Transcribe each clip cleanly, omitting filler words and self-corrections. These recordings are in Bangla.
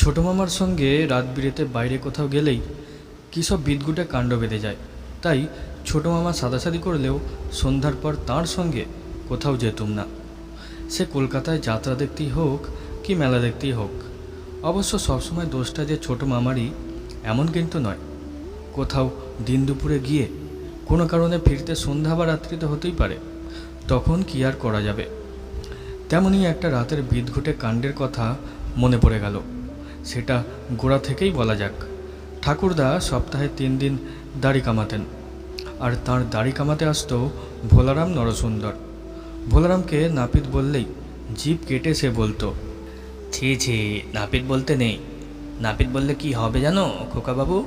ছোট মামার সঙ্গে রাত বিরেতে বাইরে কোথাও গেলেই কী সব বিদঘুটে কাণ্ড বেঁধে যায়। তাই ছোট মামা সাদাসাদি করলেও সন্ধ্যার পর তাঁর সঙ্গে কোথাও যেতুম না। সে কলকাতায় যাত্রা দেখতেই হোক কি মেলা দেখতেই হোক। অবশ্য সবসময় দোষটা যে ছোট মামারই এমন কিন্তু নয়। কোথাও দিন দুপুরে গিয়ে কোনো কারণে ফিরতে সন্ধ্যা বা রাত্রিতে হতেই পারে, তখন কি আর করা যাবে। তেমনই একটা রাতের বিদঘুটে কাণ্ডের কথা মনে পড়ে গেল। সেটা গোড়া থেকেই বলা যাক। ঠাকুরদা সপ্তাহে 3 দিন দাড়ি কামাতেন, আর তাঁর দাড়ি কামাতে আসতো ভোলারাম নরসুন্দর। ভোলারামকে নাপিত বললেই জিভ কেটে সে বলতো, ছি ছি, নাপিত বলতে নেই। নাপিত বললে কি হবে জানো খোকাবাবু,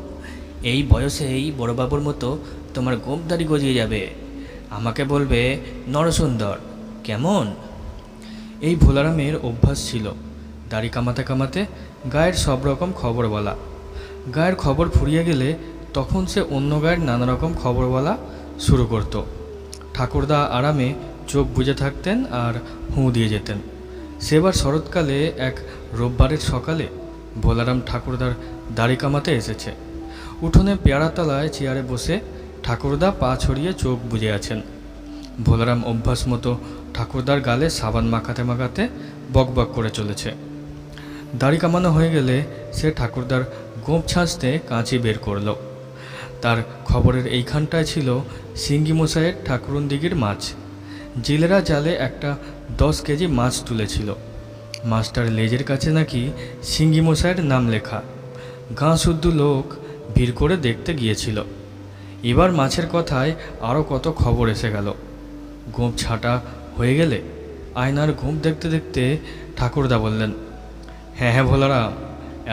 এই বয়সে এই বড়োবাবুর মতো তোমার গোঁফ দাড়ি গজিয়ে যাবে। আমাকে বলবে নরসুন্দর, কেমন? এই ভোলারামের অভ্যাস ছিল দাড়ি কামাতে কামাতে গায়ের সব রকম খবর বলা। গায়ের খবর ফুরিয়ে গেলে তখন সে অন্য গায়ের নানা রকম খবর বলা শুরু করত। ঠাকুরদা আরামে চোখ বুজে থাকতেন আর হুঁ দিয়ে যেতেন। সেবার শরৎকালে এক রোববারের সকালে ভোলারাম ঠাকুরদার দাড়ি কামাতে এসেছে। উঠোনে পেয়ারাতলায় চেয়ারে বসে ঠাকুরদা পা ছড়িয়ে চোখ বুজে আছেন। ভোলারাম অভ্যাস মতো ঠাকুরদার গালে সাবান মাখাতে মাখাতে বকবক করে চলেছে। দাড়ি কামানো হয়ে গেলে সে ঠাকুরদার গোঁফ ছাঁচতে কাঁচি বের করল। তার খবরের এইখানটায় ছিল সিঙ্গি মশাইয়ের ঠাকুরনদিঘির মাছ। জেলেরা জালে একটা 10 কেজি মাছ তুলেছিল। মাছটার লেজের কাছে নাকি সিঙ্গি মশাইয়ের নাম লেখা। গাঁ শুদ্ধ লোক ভিড় করে দেখতে গিয়েছিল। এবার মাছের কথায় আরও কত খবর এসে গেল। গোঁফ ছাঁটা হয়ে গেলে আয়নার গোঁফ দেখতে দেখতে ঠাকুরদা বললেন, হ্যাঁ হ্যাঁ ভোলারাম,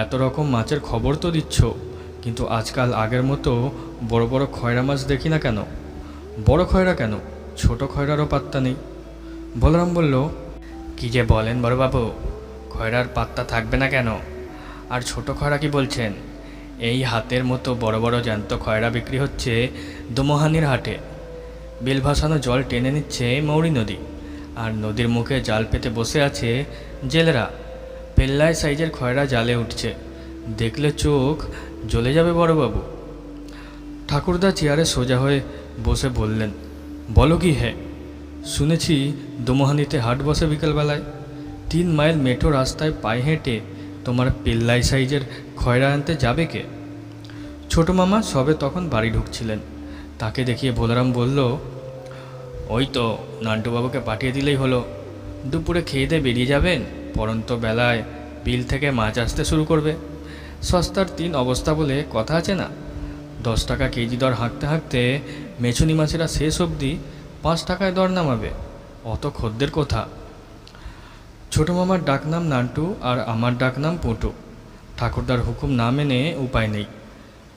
এত রকম মাছের খবর তো দিচ্ছ, কিন্তু আজকাল আগের মতো বড় বড় খয়রা মাছ দেখি না কেন? বড় খয়রা কেন, ছোট খয়রারও পাত্তা নেই। বলরাম বলল, কি যে বলেন বড়বাবু, খয়রার পাত্তা থাকবে না কেন? আর ছোট খয়রা কি বলছেন? এই হাতের মতো বড় বড় জ্যান্ত খয়রা বিক্রি হচ্ছে দোমোহানির হাটে। বিল ভাসানো জল টেনে নিচ্ছে মৌরি নদী, আর নদীর মুখে জাল পেতে বসে আছে জেলেরা। পেল্লায় সাইজের খয়রা জালে উঠছে, দেখলে চোখ জ্বলে যাবে বড়বাবু। ঠাকুরদা চেয়ারে সোজা হয়ে বসে বললেন, বলো কি? হ্যাঁ, শুনেছি দোমোহানিতে হাট বসে বিকেলবেলায়। 3 মাইল মেঠো রাস্তায় পায়ে হেঁটে তোমার পেল্লাই সাইজের খয়রা আনতে যাবে কে? ছোট মামা সবে তখন বাড়ি ঢুকছিলেন। তাকে দেখিয়ে ভোলারাম বলল, ওই তো নান্টুবাবুকে পাঠিয়ে দিলেই হলো। দুপুরে খেয়ে দিয়ে বেরিয়ে যাবেন, পরন্ত বেলায় বিল থেকে মাছ আসতে শুরু করবে। সস্তার 3 অবস্থা বলে কথা আছে না? 10 টাকা কেজি দর হাঁকতে হাঁকতে মেছুনি মাছেরা শেষ অবধি 5 টাকায় দর নামাবে। অত খদ্দের কোথা? ছোট মামার ডাকনাম নান্টু আর আমার ডাকনাম পুটু। ঠাকুরদার হুকুম না মেনে উপায় নেই।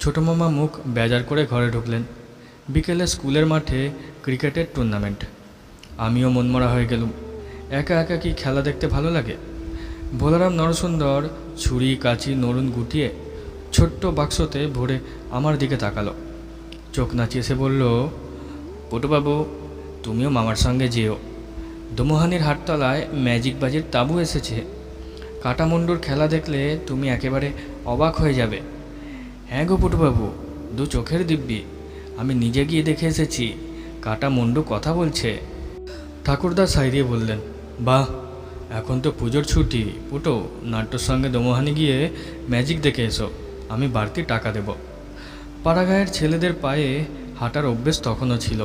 ছোট মামা মুখ বেজার করে ঘরে ঢুকলেন। বিকেলে স্কুলের মাঠে ক্রিকেটের টুর্নামেন্ট। আমিও মনমরা হয়ে গেলুম। একা একা কি খেলা দেখতে ভালো লাগে? ভোলারাম নরসুন্দর ছুরি কাঁচি নরুন গুটিয়ে ছোট্ট বাক্সতে ভরে আমার দিকে তাকালো। চোখ নাচিয়ে সে বলল, পুটুবাবু, তুমিও মামার সঙ্গে যেও। দোমোহানির হাটতলায় ম্যাজিক বাজির তাঁবু এসেছে। কাটামুন্ডুর খেলা দেখলে তুমি একেবারে অবাক হয়ে যাবে। হ্যাঁ গো পুটুবাবু, 2 চোখের দিব্যি। আমি নিজে গিয়ে দেখে এসেছি, কাটামুন্ডু কথা বলছে। ঠাকুরদা সাই দিয়ে বললেন, বাহ, এখন তো পুজোর ছুটি। পুটো, নাট্যর সঙ্গে দোমোহানি গিয়ে ম্যাজিক দেখে এসো, আমি বাড়তি টাকা দেব। পাড়াগাঁয়ের ছেলেদের পায়ে হাঁটার অভ্যেস তখনও ছিল।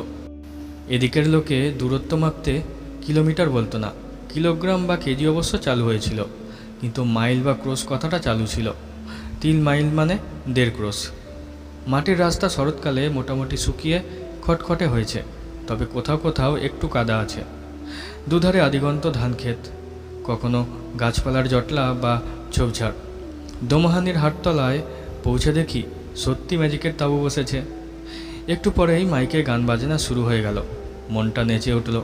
এদিকের লোকে দূরত্ব মাপতে কিলোমিটার বলতো না, কিলোগ্রাম বা কেজি অবশ্য চালু হয়েছিল, কিন্তু মাইল বা ক্রোশ কথাটা চালু ছিল। 3 মাইল মানে 1.5 ক্রোশ। মাটির রাস্তা শরৎকালে মোটামুটি শুকিয়ে খটখটে হয়েছে, তবে কোথাও কোথাও একটু কাদা আছে। দুধারে আদিগন্ত ধান ক্ষেত, কখনো গাছপালার জটলা বা ঝোপঝাড়। দোমোহানির হাটতলায় পৌঁছে দেখি সত্যি ম্যাজিকের তাঁবু বসেছে। একটু পরেই মাইকে গান বাজনা শুরু হয়ে গেল। মনটা নেচে উঠল।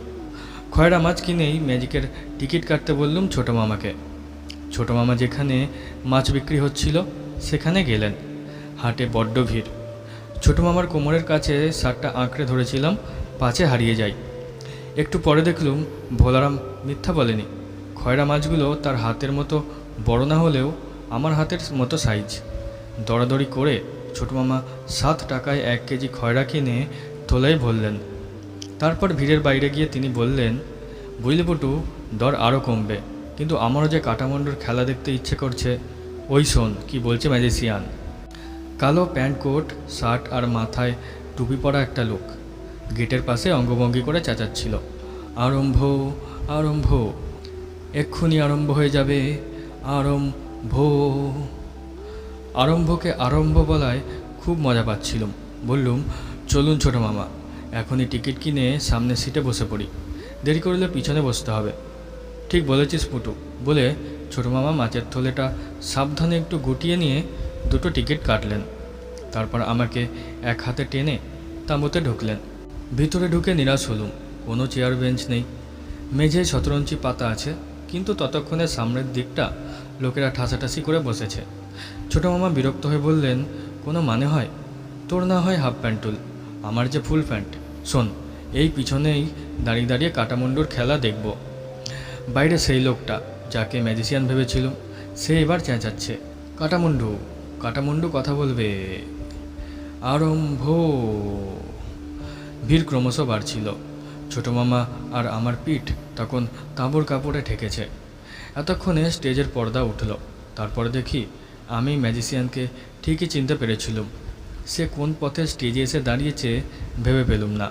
খয়রা মাছ কিনেই ম্যাজিকের টিকিট কাটতে বললুম ছোট মামাকে। ছোট মামা যেখানে মাছ বিক্রি হচ্ছিল সেখানে গেলেন। হাটে বড্ড ভিড়। ছোট মামার কোমরের কাছে শার্টটা আঁকড়ে ধরেছিলাম, পাছে হারিয়ে যাই। একটু পরে দেখলুম ভোলারাম মিথ্যা বলেনি। খয়রা মাছগুলো তার হাতের মতো বড় না হলেও আমার হাতের মতো সাইজ। দরাদরি করে ছোটো মামা 7 টাকায় 1 কেজি খয়রা কিনে থলেই ভরলেন। তারপর ভিড়ের বাইরে গিয়ে তিনি বললেন, বুঝলি পুটু, দর আরও কমবে, কিন্তু আমারও যে কাটামুন্ডুর খেলা দেখতে ইচ্ছে করছে। ওই শোন কি বলছে ম্যাজিশিয়ান। কালো প্যান্ট কোট শার্ট আর মাথায় টুপি পরা একটা লোক গেটের পাশে অঙ্গভঙ্গি করে চেঁচাচ্ছিল, আরম্ভ আরম্ভ, এক্ষুনি আরম্ভ হয়ে যাবে, আরম্ভ। আরম্ভকে আরম্ভ বলায় খুব মজা পাচ্ছিলাম। বললুম, চলুন ছোটো মামা, এখনই টিকিট কিনে সামনের সিটে বসে পড়ি, দেরি করলে পিছনে বসতে হবে। ঠিক বলেছিস পুটু, বলে ছোটো মামা মাছের থলেটা সাবধানে একটু গুটিয়ে নিয়ে 2টো টিকিট কাটলেন। তারপর আমাকে এক হাতে টেনে তাঁবুতে ঢুকলেন। ভিতরে ঢুকে নিরাশ হলুম, কোনো চেয়ার বেঞ্চ নেই। মেঝে শতরঞ্চি পাতা আছে, কিন্তু ততক্ষণে সামনের দিকটা লোকেরা ঠাসাঠাসি করে বসেছে। ছোটো মামা বিরক্ত হয়ে বললেন, কোনো মানে হয়? তোর না হয় হাফ প্যান্ট তুল, আমার যে ফুল প্যান্ট। শোন, এই পিছনেই দাঁড়িয়ে দাঁড়িয়ে কাটামুন্ডুর খেলা দেখব। বাইরে সেই লোকটা যাকে ম্যাজিশিয়ান ভেবেছিল, সে এবার চেঁচাচ্ছে, কাটামুন্ডু কাটামুন্ডু কথা বলবে, আরম্ভ। ভিড় ক্রমশ বাড়ছিল। ছোটো মামা আর আমার পিঠ তখন তাঁবুর কাপড়ে ঠেকেছে। এতক্ষণে স্টেজের পর্দা উঠল। তারপর দেখি আমি ম্যাজিশিয়ানকে ঠিকই চিনতে পেরেছিলাম। সে কোন পথে স্টেজে এসে দাঁড়িয়েছে ভেবে পেলুম না।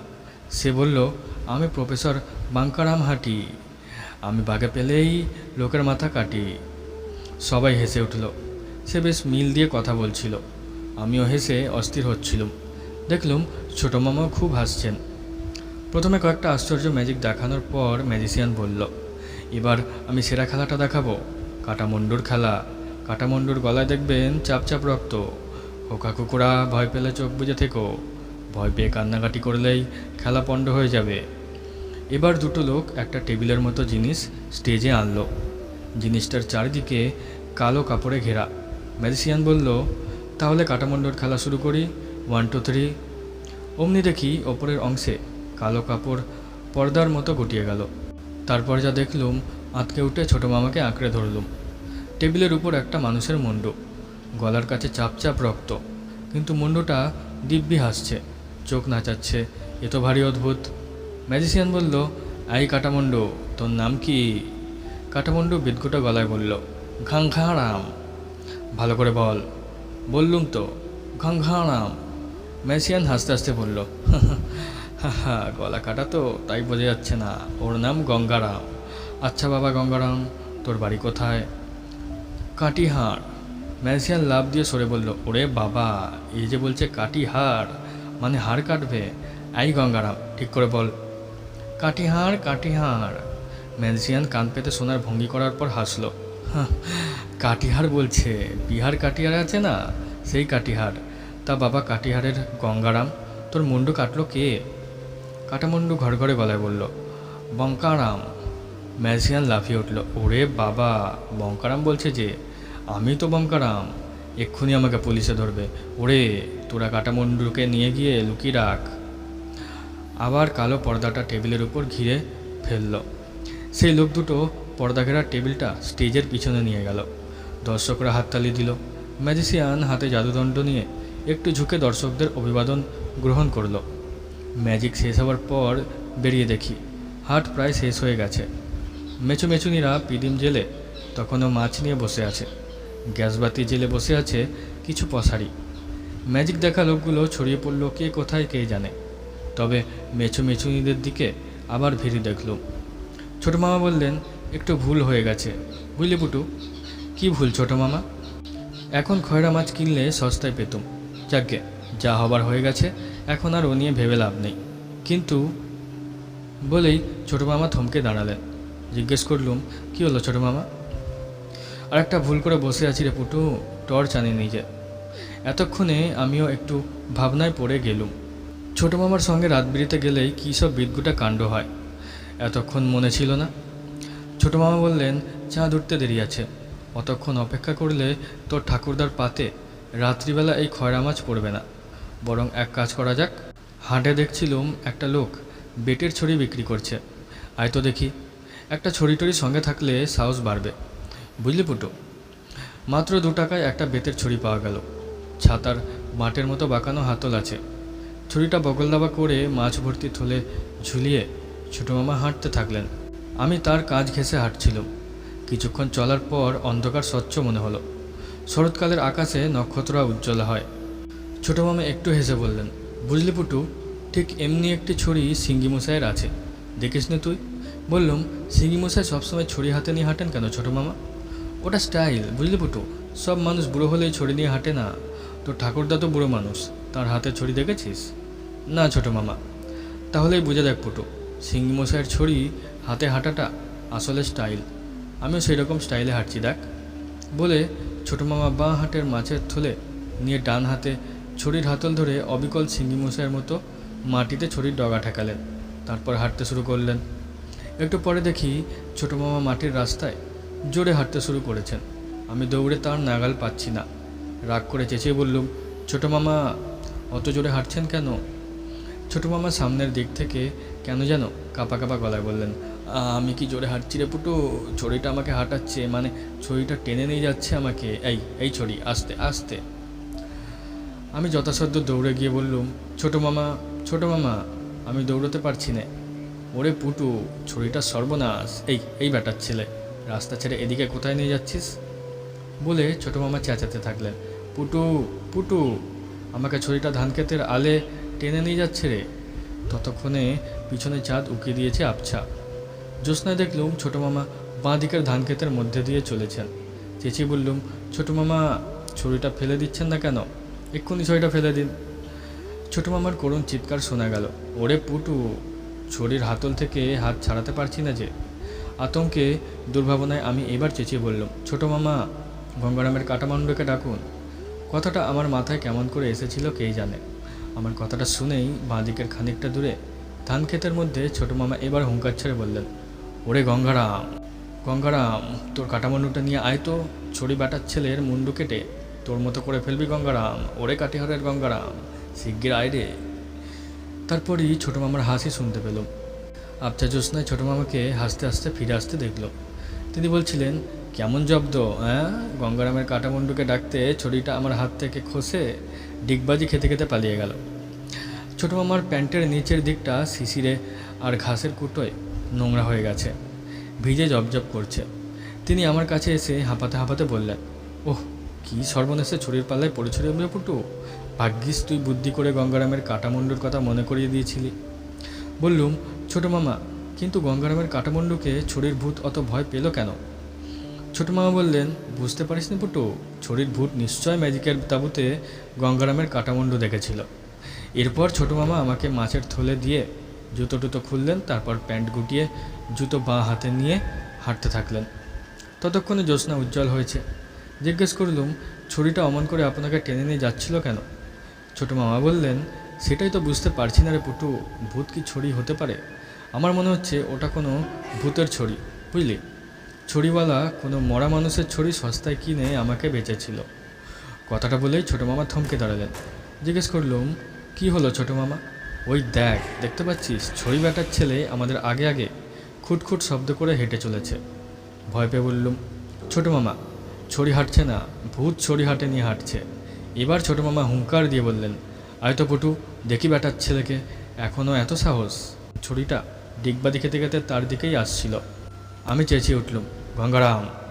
সে বলল, আমি প্রফেসর বাঙ্কারাম হাঁটি, আমি বাগে পেলেই লোকের মাথা কাটি। সবাই হেসে উঠল। সে বেশ মিল দিয়ে কথা বলছিল, আমিও হেসে অস্থির হচ্ছিলাম। দেখলুম ছোটো মামাও খুব হাসছেন। প্রথমে কয়েকটা আশ্চর্য ম্যাজিক দেখানোর পর ম্যাজিশিয়ান বলল, এবার আমি সেরা খেলাটা দেখাবো, কাটামুন্ডুর খেলা। কাটামুন্ডুর গলায় দেখবেন চাপ চাপ রক্ত। খোকা কুকুরা, ভয় পেলে চোখ বুজে থেকো, ভয় পেয়ে কান্নাকাটি করলেই খেলা পণ্ড হয়ে যাবে। এবার 2টো লোক একটা টেবিলের মতো জিনিস স্টেজে আনলো। জিনিসটার চারিদিকে কালো কাপড়ে ঘেরা। ম্যাজিশিয়ান বলল, তাহলে কাটামুন্ডুর খেলা শুরু করি, 1 2 3। অমনি দেখি ওপরের অংশে কালো কাপড় পর্দার মতো গুটিয়ে গেল। তারপর যা দেখলুম, আঁতকে উঠে ছোটো মামাকে আঁকড়ে ধরলুম। টেবিলের উপর একটা মানুষের মুন্ডু, গলার কাছে চাপ চাপ রক্ত, কিন্তু মুন্ডুটা দিব্যি হাসছে, চোখ নাচাচ্ছে। এ তো ভারী অদ্ভুত। ম্যাজিশিয়ান বলল, এই কাটামুন্ডু, তোর নাম কি? কাটামুন্ডু বিদঘুটা গলায় বলল, ঘাংঘারাম। ভালো করে বল। বললুম তো, ঘাংঘারাম। ম্যাজিশিয়ান হাসতে হাসতে বলল, হা, গলা কাটা তো, তাই বোঝা যাচ্ছে না, ওর নাম গঙ্গারাম। আচ্ছা বাবা গঙ্গারাম, তোর বাড়ি কোথায়? কাটিহার। ম্যাজিশিয়ান লাফ দিয়ে সরে বলল, ওরে বাবা, এই যে বলছে কাটিহার, মানে হাড় কাটবে। এই গঙ্গারাম, ঠিক করে বল। কাটিহার কাটিহার। ম্যাজিশিয়ান কান পেতে শোনার ভঙ্গি করার পর হাসলো, কাটিহার বলছে, বিহার কাটিহার আছে না, সেই কাটিহার। তা বাবা কাটিহারের গঙ্গারাম, তোর মুন্ডু কাটলো কে? কাটামুন্ডু ঘর ঘরে গলায় বলল, বঙ্কারাম। ম্যাজিশিয়ান লাফিয়ে উঠল, ওরে বাবা, বঙ্কারাম বলছে যে, আমি তো বঙ্কারাম, এক্ষুনি আমাকে পুলিশে ধরবে। ওরে, তোরা কাটামুন্ডুকে নিয়ে গিয়ে লুকিয়ে রাখ। আবার কালো পর্দাটা টেবিলের উপর ঘিরে ফেলল। সেই লোক 2টো পর্দা ঘেরা টেবিলটা স্টেজের পিছনে নিয়ে গেল। দর্শকরা হাততালি দিল। ম্যাজিশিয়ান হাতে জাদুদণ্ড নিয়ে একটু ঝুঁকে দর্শকদের অভিবাদন গ্রহণ করল। ম্যাজিক শেষ হওয়ার পর বেরিয়ে দেখি হাট প্রায় শেষ হয়ে গেছে। মেচু মেচুনিরা পিদিম জেলে তখনও মাছ নিয়ে বসে আছে। গ্যাসবাতি জেলে বসে আছে কিছু পশারি। ম্যাজিক দেখা লোকগুলো ছড়িয়ে পড়ল কে কোথায় কে জানে। তবে মেচু মেচুনিদের দিকে আবার ভিড় দেখলুম। ছোটো মামা বললেন, একটু ভুল হয়ে গেছে বুঝলি পুটু। কি ভুল ছোটো মামা? এখন খয়রা মাছ কিনলে সস্তায় পেতুম। যাকে যা হবার হয়ে গেছে, এখন আর ও নিয়ে ভেবে লাভ নেই। কিন্তু বলেই ছোটো মামা থমকে দাঁড়ালেন। জিজ্ঞেস করলুম, কি হলো ছোটো মামা? আর একটা ভুল করে বসে আছি রে পুটু, টর্চ আনি নিজে। এতক্ষণে আমিও একটু ভাবনায় পড়ে গেলুম। ছোটো মামার সঙ্গে রাত বিরেতে গেলেই কী সব বিদঘুটা কাণ্ড হয়, এতক্ষণ মনে ছিল না। ছোটো মামা বললেন, চাঁদ উঠতে দেরি আছে, অতক্ষণ অপেক্ষা করলে তোর ঠাকুরদার পাতে রাত্রিবেলা এই খয়রা মাছ পড়বে না। বরং এক কাজ করা যাক। হাটে দেখছিলুম একটা লোক বেটের ছড়ি বিক্রি করছে, আয় তো দেখি। একটা ছড়ি টড়ি সঙ্গে থাকলে সাহস বাড়বে, বুঝলি পুটু। মাত্র 2 টাকায় একটা বেতের ছুরি পাওয়া গেল। ছাতার মাটের মতো বাঁকানো হাতল আছে। ছুরিটা বগল দাবা করে মাছ ভর্তি থলে ঝুলিয়ে ছোটো মামা হাঁটতে থাকলেন। আমি তার কাজ ঘেঁষে হাঁটছিলাম। কিছুক্ষণ চলার পর অন্ধকার স্বচ্ছ মনে হলো। শরৎকালের আকাশে নক্ষত্ররা উজ্জ্বল হয়। ছোটো মামা একটু হেসে বললেন, বুঝলি পুটু, ঠিক এমনি একটি ছুরি সিঙ্গিমশাইয়ের আছে, দেখিস নি তুই? বললাম, সিঙ্গিমশাই সবসময় ছুরি হাতে নিয়ে হাঁটেন কেন ছোটো মামা? ওটা স্টাইল, বুঝলি পুটু। সব মানুষ বুড়ো হলেই ছুরি নিয়ে হাঁটে না। তো ঠাকুরদা তো বুড়ো মানুষ, তার হাতে ছুরি দেখেছিস? না ছোটো মামা। তাহলেই বুঝে দেখ পুটু, সিঙ্গিমশাইয়ের ছুরি হাতে হাঁটাটা আসলে স্টাইল। আমিও সেই রকম স্টাইলে হাঁটছি দেখ। বলে ছোটো মামা বাঁ হাতের মাছের থলে নিয়ে ডান হাতে ছুরির হাতল ধরে অবিকল সিঙ্গিমশাইয়ের মতো মাটিতে ছুরির ডগা ঠেকালেন। তারপর হাঁটতে শুরু করলেন। একটু পরে দেখি ছোটো মামা মাটির রাস্তায় জোরে হাঁটতে শুরু করেছেন। আমি দৌড়ে তার নাগাল পাচ্ছি না। রাগ করে চেঁচিয়ে বললুম, ছোটো মামা অত জোরে হাঁটছেন কেন? ছোটো মামা সামনের দিক থেকে কেন যেন কাঁপা কাঁপা গলায় বললেন, আমি কি জোরে হাঁটছি রে পুটু? ছড়িটা আমাকে হাঁটাচ্ছে, মানে ছড়িটা টেনে নিয়ে যাচ্ছে আমাকে। এই ছড়ি, আস্তে আস্তে। আমি যথাসাধ্য দৌড়ে গিয়ে বললুম, ছোটো মামা আমি দৌড়তে পারছি না। ওরে পুটু, ছড়িটা সর্বনাশ। এই ব্যাটার ছেলে, রাস্তা ছেড়ে এদিকে কোথায় নিয়ে যাচ্ছিস? বলে ছোটো মামা চেঁচাতে থাকলেন, পুটু পুটু, আমাকে ছড়িটা ধান ক্ষেতের আলে টেনে নিয়ে যাচ্ছে রে। ততক্ষণে পিছনে চাঁদ উঁকি দিয়েছে আবছা। জ্যোৎস্নায় দেখলুম ছোটো মামা বাঁ দিকের ধান ক্ষেতের মধ্যে দিয়ে চলেছেন। চেঁচিয়ে বললুম, ছোটো মামা ছড়িটা ফেলে দিচ্ছেন না কেন? এক্ষুনি ছড়িটা ফেলে দিন। ছোটো মামার করুণ চিৎকার শোনা গেল, ওরে পুটু, ছড়ির হাতল থেকে হাত ছাড়াতে পারছি না যে। আতঙ্কে দুর্ভাবনায় আমি এবার চেঁচিয়ে বললাম, ছোটো মামা গঙ্গারামের কাটামান্ডুকে ডাকুন। কথাটা আমার মাথায় কেমন করে এসেছিল কেই জানে। আমার কথাটা শুনেই বাঁ দিকের খানিকটা দূরে ধান ক্ষেতের মধ্যে ছোটো মামা এবার হুঙ্কার ছেড়ে বললেন, ওরে গঙ্গারাম, তোর কাটামান্ডুটা নিয়ে আয় তো। ছড়ি বাটার ছেলের মুন্ডু কেটে তোর মতো করে ফেলবি গঙ্গারাম। ওরে কাটিহারের গঙ্গারাম, শিগগির আয় রে। তারপরই ছোটো মামার হাসি শুনতে পেলাম। আবছা জ্যোৎস্নায় ছোটো মামাকে হাসতে হাসতে ফিরে আসতে দেখল। তিনি বলছিলেন, কেমন জব্দ, গঙ্গারামের কাটামুন্ডুকে ডাকতে ছড়িটা আমার হাত থেকে খসে ডিগবাজি খেতে খেতে পালিয়ে গেল। ছোটো মামার প্যান্টের নিচের দিকটা শিশিরে আর ঘাসের কুটোয় নোংরা হয়ে গেছে, ভিজে জবজব করছে। তিনি আমার কাছে এসে হাঁপাতে হাঁপাতে বললেন, ওহ, কী সর্বনেশে ছড়ির পাল্লায় পড়েছিল রে পুটু। ভাগ্যিস তুই বুদ্ধি করে গঙ্গারামের কাটামুন্ডুর কথা মনে করিয়ে দিয়েছিলি। বললুম, ছোটো মামা, কিন্তু গঙ্গারামের কাটামুন্ডুকে ছড়ির ভূত অত ভয় পেল কেন? ছোটো মামা বললেন, বুঝতে পারিস নি পুটু, ছড়ির ভূত নিশ্চয় ম্যাজিকের তাঁবুতে গঙ্গারামের কাটামুন্ডু দেখেছিল। এরপর ছোটো মামা আমাকে মাছের থলে দিয়ে জুতো টুতো খুললেন। তারপর প্যান্ট গুটিয়ে জুতো বাঁ হাতে নিয়ে হাঁটতে থাকলেন। ততক্ষণে জ্যোৎস্না উজ্জ্বল হয়েছে। জিজ্ঞেস করলুম, ছড়িটা অমন করে আপনাকে টেনে নিয়ে যাচ্ছিল কেন? ছোটো মামা বললেন, সেটাই তো বুঝতে পারছি না রে পুটু, ভূত কি ছড়ি হতে পারে? আমার মনে হচ্ছে ওটা কোনো ভূতের ছড়ি, বুঝলি। ছড়িওয়ালা কোনো মরা মানুষের ছড়ি সস্তায় কিনে আমাকে বেচেছিল। কথাটা বলেই ছোটো মামা থমকে দাঁড়ালেন। জিজ্ঞেস করলুম, কি হলো ছোটো মামা? ওই দেখতে পাচ্ছিস, ছড়ি ব্যাটার ছেলে আমাদের আগে আগে খুটখুট শব্দ করে হেঁটে চলেছে। ভয় পেয়ে বললুম, ছোটো মামা ছড়ি হাঁটছে না, ভূত ছড়ি হাঁটে নিয়ে হাঁটছে। এবার ছোটো মামা হুঙ্কার দিয়ে বললেন, আয় তো পুটু, দেখি ব্যাটার ছেলেকে, এখনও এত সাহস। ছড়িটা ডিগবাজি খেতে খেতে তার দিকেই আসছিল। আমি চেঁচিয়ে উঠলুম,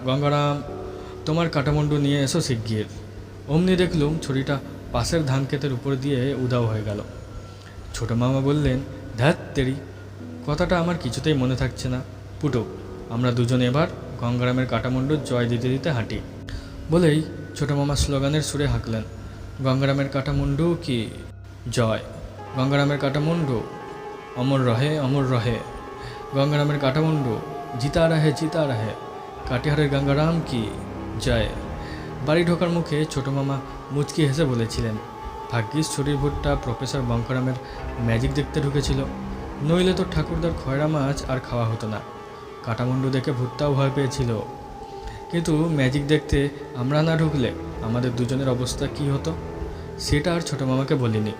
গঙ্গারাম, তোমার কাটামুন্ডু নিয়ে এসো শিগগির। অমনি দেখলুম ছড়িটা পাশের ধান ক্ষেতের উপর দিয়ে উধাও হয়ে গেল। ছোটো মামা বললেন, ধ্যাৎ তেরি, কথাটা আমার কিছুতেই মনে থাকছে না। পুটু, আমরা দুজন এবার গঙ্গারামের কাটামুন্ডুর জয় দিতে দিতে হাঁটি। বলেই ছোটো মামা স্লোগানের সুরে হাঁকলেন, গঙ্গারামের কাটামুন্ডু কি জয়, গঙ্গারামের কাটামুন্ডু অমর রহে, গঙ্গারামের কাটামুন্ডু জিতা রাহে, কাটিহারের গঙ্গারাম কি জয়। বাড়ি ঢোকার মুখে ছোটো মামা মুচকি হেসে বলেছিলেন, ভাগ্যিস ছড়ির ভূতটা প্রফেসর বঙ্করামের ম্যাজিক দেখতে ঢুকেছিল, নইলে তো ঠাকুরদার খয়রা মাছ আর খাওয়া হতো না। কাটামুন্ডু দেখে ভূতটাও ভয় পেয়েছিল, কিন্তু ম্যাজিক দেখতে আমরা না ঢুকলে আমাদের দুজনের অবস্থা কী হতো সেটা আর ছোটো মামাকে বলিনি।